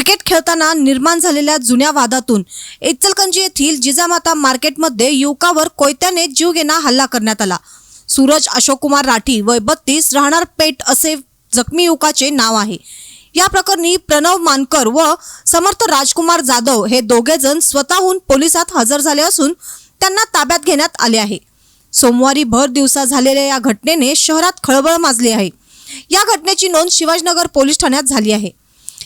Cricket खेळताना निर्माण झालेल्या जुन्या वादातून इचलकरंजी येथील जिजामाता मार्केटमध्ये युवकावर कोयत्याने जीवघेणा हल्ला करण्यात आला। सूरज अशोककुमार राठी वय 32 राहणार पेठ असे जखमी युवकाचे नाव आहे। या प्रकरणी प्रणव मानकर व समर्थ राजकुमार जाधव हे दोघे जण स्वतःहून पोलिसात हजर झाले असून त्यांना ताब्यात घेण्यात आले आहे। सोमवारी भर दिवसा झालेल्या या घटनेने शहरात खळबळ माजली आहे। या घटनेची नोंद शिवाजीनगर पोलीस ठाण्यात झाली आहे।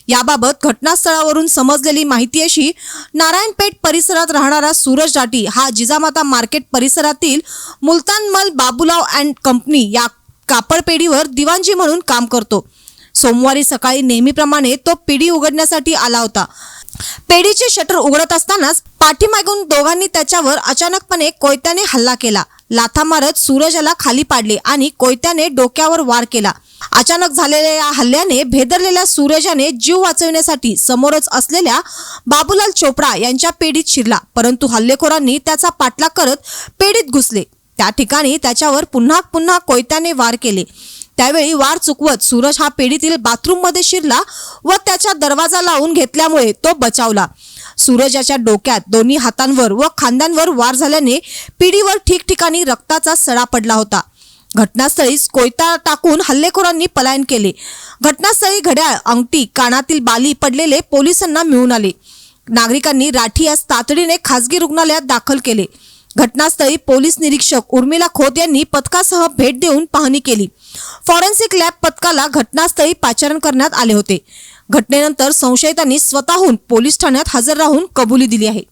याबाबत घटनास्थळावरून समजलेली माहिती अशी, नारायणपेठ परिसरात राहणारा सूरज राठी हा जिजामाता मार्केट परिसरातील मुलतानमल बाबूलाव अँड कंपनी या कापड पेढीवर दिवाणजी म्हणून काम करतो। सोमवारी सकाळी नेहमीप्रमाणे तो पेढी उघडण्यासाठी आला होता। पेढीचे शटर उघडत असतानाच पाठीमागून दोघांनी त्याच्यावर अचानकपणे कोयत्याने हल्ला केला। लाथा मारत सूरजला खाली पाडले आणि कोयत्याने डोक्यावर वार केला। अचानक झालेल्या या हल्ल्याने भेदरलेल्या सूरजाने जीव वाचवण्यासाठी समोरच असलेल्या बाबूलाल चोपडा यांच्या पेढीत शिरला, परंतु हल्लेखोरांनी त्याचा पाठलाग करत पेढीत घुसले। त्या ठिकाणी त्याच्यावर पुन्हा कोयत्याने वार केले। त्यावेळी वार चुकवत सूरज हा पेढीतील बाथरूम मध्ये शिरला व त्याचा दरवाजा लावून घेतल्यामुळे तो बचावला। सूरजाच्या डोक्यात, दोन्ही हातांवर व खांद्यांवर वार झाल्याने पेढीवर ठिकठिकाणी रक्ताचा सडा पडला होता। घटनास्थळीच कोयता टाकून हल्लेखोरांनी पलायन केले। घटनास्थळी घड्याळ, अंगठी, कानातील बाली पडलेले पोलिसांना मिळून आले। नागरिकांनी राठी यास तातडीने खासगी रुग्णालयात दाखल केले। घटनास्थळी पोलीस निरीक्षक उर्मिला खोत यांनी पथकासह भेट देऊन पाहणी केली। फॉरेन्सिक लॅब पथकाला घटनास्थळी पाचारण करण्यात आले होते। घटनेनंतर संशयितांनी स्वतःहून पोलीस ठाण्यात हजर राहून कबुली दिली आहे।